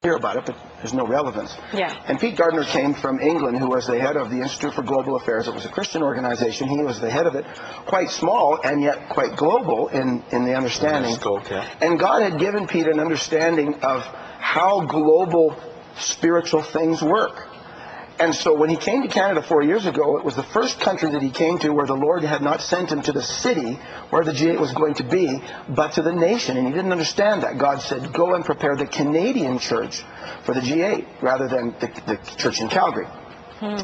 hear about it, but there's no relevance. Yeah. And Pete Gardner came from England, who was the head of the Institute for Global Affairs. It was a Christian organization. He was the head of it, quite small and yet quite global in the understanding. And God had given Pete an understanding of how global spiritual things work. And so when he came to Canada 4 years ago, it was the first country that he came to where the Lord had not sent him to the city where the G8 was going to be, but to the nation. And he didn't understand that. God said, go and prepare the Canadian church for the G8 rather than the church in Calgary.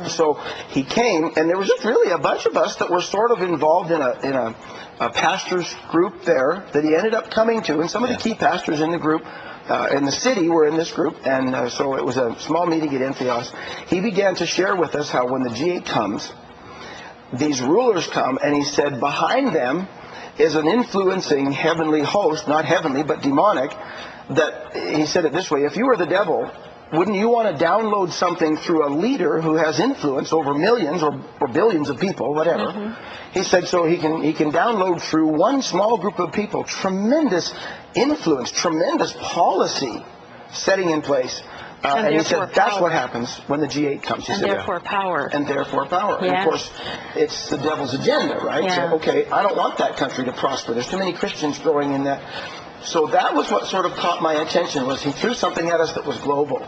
So he came, and there was just really a bunch of us that were sort of involved in a pastor's group there that he ended up coming to. And some of the key pastors in the group in the city were in this group, and so it was a small meeting at Entheos. He began to share with us how when the G8 comes, these rulers come, and he said behind them is an influencing heavenly host, not heavenly but demonic, that he said it this way: if you were the devil, wouldn't you want to download something through a leader who has influence over millions or billions of people, whatever? He said so he can download through one small group of people tremendous influence, tremendous policy setting in place. And he said that's what happens when the G8 comes. He and said, therefore power. And therefore power. Yeah. And of course, it's the devil's agenda, right? Yeah. So, okay, I don't want that country to prosper. There's too many Christians growing in that. So that was what sort of caught my attention, was he threw something at us that was global,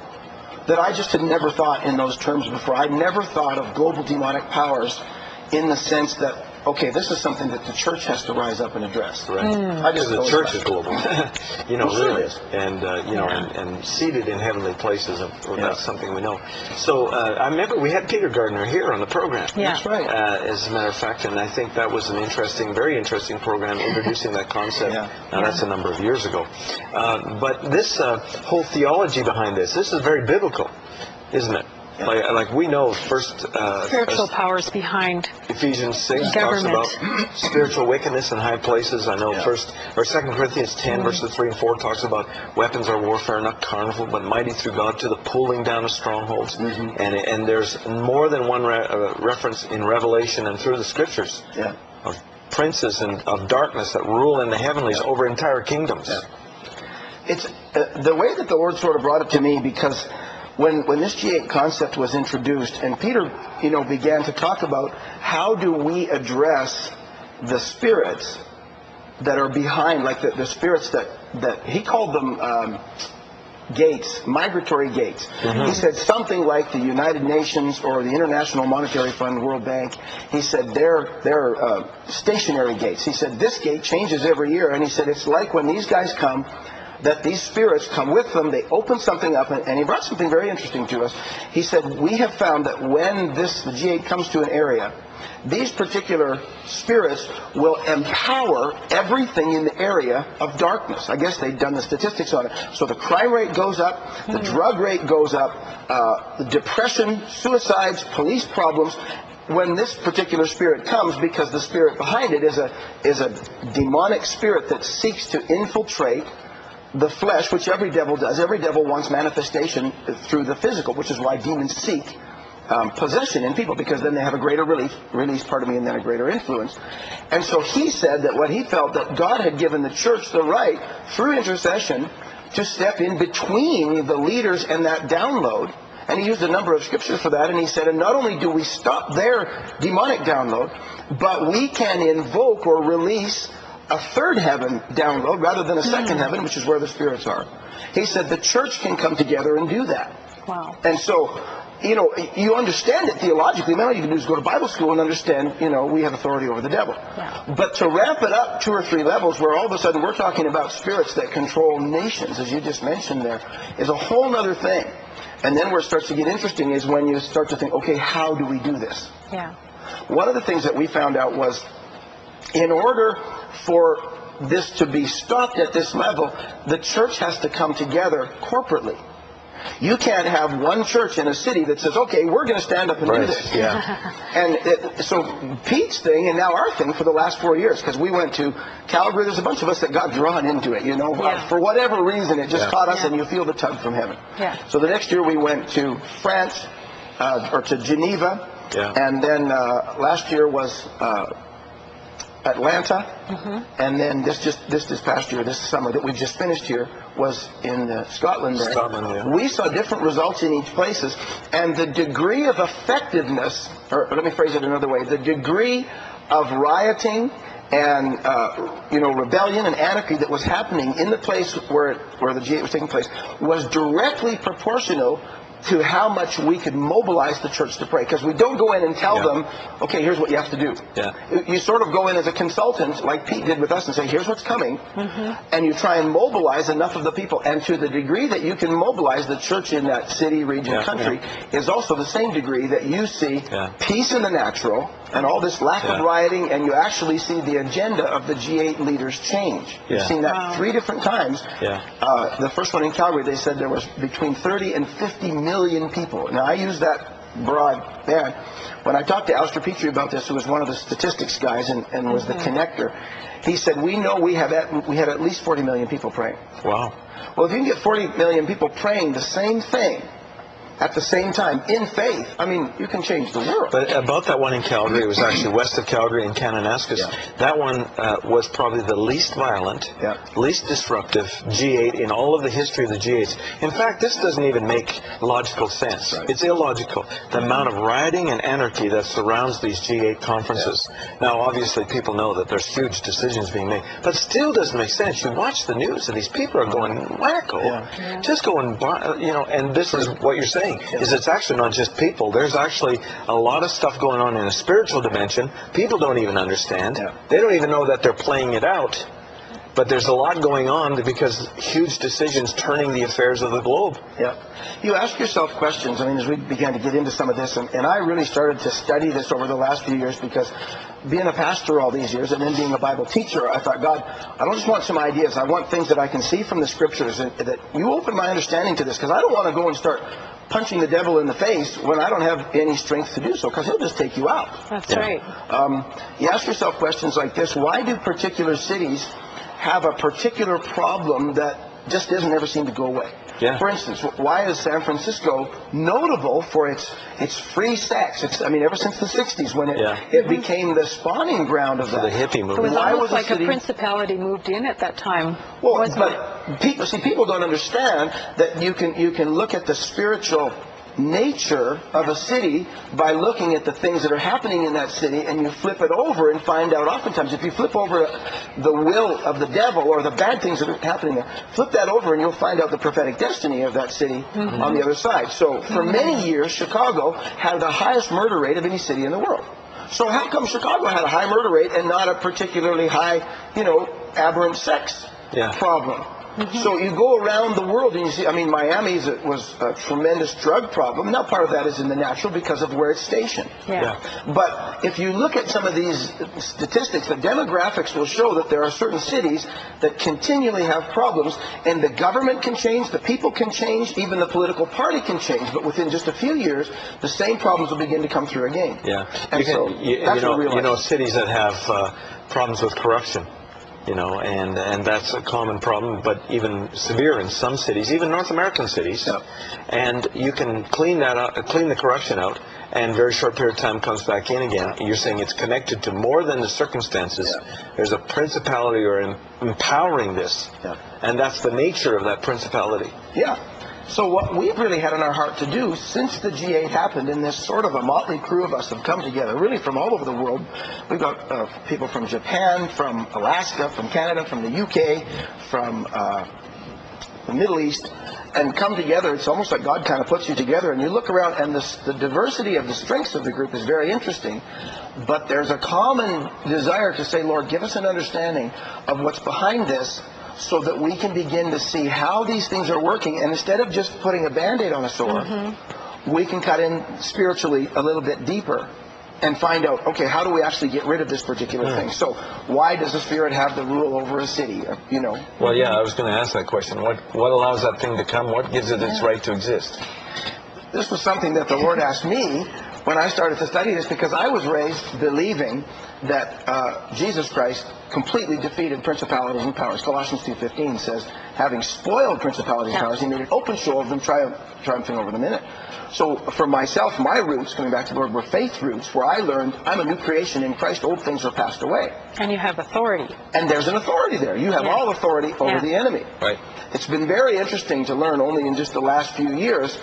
that I just had never thought in those terms before. I'd never thought of global demonic powers in the sense that, okay, this is something that the church has to rise up and address. Right. Because the church is global. Really. And, and seated in heavenly places. That's something we know. So I remember we had Peter Gardner here on the program. Yeah. That's right. As a matter of fact, and I think that was an interesting, very interesting program introducing that concept. Now that's a number of years ago. But this whole theology behind this is very biblical, isn't it? Like we know first Spiritual powers behind Ephesians 6 government. talks about spiritual wickedness in high places. I know 2 Corinthians 10 verses 3 and 4 talks about weapons of warfare not carnal but mighty through God to the pulling down of strongholds. And there's more than one reference in Revelation and through the scriptures of princes and of darkness that rule in the heavenlies over entire kingdoms. It's the way that the Lord sort of brought it to me, because when this G8 concept was introduced, and Peter, began to talk about how do we address the spirits that are behind, like the spirits that he called them gates, migratory gates. He said something like the United Nations or the International Monetary Fund, World Bank. He said they're stationary gates. He said this gate changes every year, and he said it's like when these guys come, that these spirits come with them, they open something up, and he brought something very interesting to us. He said, we have found that when the G8 comes to an area, these particular spirits will empower everything in the area of darkness. I guess they've done the statistics on it. So the crime rate goes up, the drug rate goes up, the depression, suicides, police problems. When this particular spirit comes, because the spirit behind it is a demonic spirit that seeks to infiltrate the flesh, which every devil does. Every devil wants manifestation through the physical, which is why demons seek possession in people, because then they have a greater release, and then a greater influence. And so he said that what he felt, that God had given the church the right, through intercession, to step in between the leaders and that download. And he used a number of scriptures for that, and he said, and not only do we stop their demonic download, but we can invoke or release a third heaven download rather than a second heaven, which is where the spirits are. He said the church can come together and do that. Wow. And so, you understand it theologically. All you can do is go to Bible school and understand, we have authority over the devil. Yeah. But to ramp it up 2 or 3 levels, where all of a sudden we're talking about spirits that control nations, as you just mentioned there, is a whole other thing. And then where it starts to get interesting is when you start to think, okay, how do we do this? Yeah. One of the things that we found out was, in order for this to be stopped at this level, the church has to come together corporately. You can't have one church in a city that says, okay, we're going to stand up and do this. And so Pete's thing, and now our thing for the last 4 years, because we went to Calgary, there's a bunch of us that got drawn into it, for whatever reason, it just caught us, and you feel the tug from heaven. So the next year we went to France, or to Geneva, and then last year was Atlanta, and then this past year, this summer that we've just finished here, was in Scotland there. Scotland, yeah. We saw different results in each places, and the degree of effectiveness, or let me phrase it another way, the degree of rioting and rebellion and anarchy that was happening in the place where the G8 was taking place was directly proportional to how much we could mobilize the church to pray. Because we don't go in and tell them, okay, here's what you have to do. You sort of go in as a consultant, like Pete did with us, and say, here's what's coming, and you try and mobilize enough of the people. And to the degree that you can mobilize the church in that city, region, country, is also the same degree that you see peace in the natural and all this lack of rioting, and you actually see the agenda of the G8 leaders change. You've seen that 3 different times. The first one in Calgary, they said there was between 30 and 50 million people. Now, I use that broad band. When I talked to Alistair Petrie about this, who was one of the statistics guys and was the connector, he said, we know we had at least 40 million people praying. Wow. Well, if you can get 40 million people praying the same thing at the same time, in faith, I mean, you can change the world. But about that one in Calgary, it was actually west of Calgary in Kananaskis. That one was probably the least violent, least disruptive G8 in all of the history of the G8s. In fact, this doesn't even make logical sense. It's illogical, the amount of rioting and anarchy that surrounds these G8 conferences. Now, obviously, people know that there's huge decisions being made, but still doesn't make sense. You watch the news, and these people are going wacko, just going, and this is what you're saying. Is it's actually not just people. There's actually a lot of stuff going on in a spiritual dimension. People don't even understand. They don't even know that they're playing it out. But there's a lot going on because huge decisions turning the affairs of the globe. You ask yourself questions. I mean, as we began to get into some of this, and I really started to study this over the last few years, because being a pastor all these years and then being a Bible teacher, I thought, God, I don't just want some ideas. I want things that I can see from the scriptures, and that you open my understanding to this, because I don't want to go and start punching the devil in the face when I don't have any strength to do so, because he'll just take you out. That's right. You ask yourself questions like this: why do particular cities have a particular problem that just doesn't ever seem to go away? For instance, why is San Francisco notable for its free sex? Ever since the 60s, when it became the spawning ground of that. The hippie movement. It was almost like a principality moved in at that time. Well, but people don't understand that you can look at the spiritual nature of a city by looking at the things that are happening in that city, and you flip it over and find out, oftentimes, if you flip over the will of the devil or the bad things that are happening there, flip that over and you'll find out the prophetic destiny of that city on the other side. So for many years, Chicago had the highest murder rate of any city in the world. So how come Chicago had a high murder rate and not a particularly high, aberrant sex problem? So you go around the world and you see, Miami was a tremendous drug problem. Now, part of that is in the natural because of where it's stationed. But if you look at some of these statistics, the demographics will show that there are certain cities that continually have problems, and the government can change, the people can change, even the political party can change, but within just a few years, the same problems will begin to come through again. And cities that have problems with corruption. And that's a common problem, but even severe in some cities, even North American cities. And you can clean that out, clean the corruption out, and very short period of time comes back in again. You're saying it's connected to more than the circumstances. There's a principality or empowering this, and that's the nature of that principality. So what we've really had on our heart to do since the G8 happened, and this sort of a motley crew of us have come together, really from all over the world. We've got people from Japan, from Alaska, from Canada, from the UK, from the Middle East, and come together. It's almost like God kind of puts you together, and you look around, and the diversity of the strengths of the group is very interesting. But there's a common desire to say, Lord, give us an understanding of what's behind this, so that we can begin to see how these things are working. And instead of just putting a Band-Aid on a sore, we can cut in spiritually a little bit deeper and find out, okay, how do we actually get rid of this particular thing? So why does the Spirit have the rule over a city? Well, I was going to ask that question. What allows that thing to come? What gives it its right to exist? This was something that the Lord asked me when I started to study this, because I was raised believing that Jesus Christ completely defeated principalities and powers. Colossians 2:15 says, having spoiled principalities and powers, he made an open show of them, triumphing over them in it. So for myself, my roots, coming back to the Lord, were faith roots, where I learned I'm a new creation in Christ. Old things are passed away. And you have authority. And there's an authority there. You have all authority over the enemy. Right. It's been very interesting to learn only in just the last few years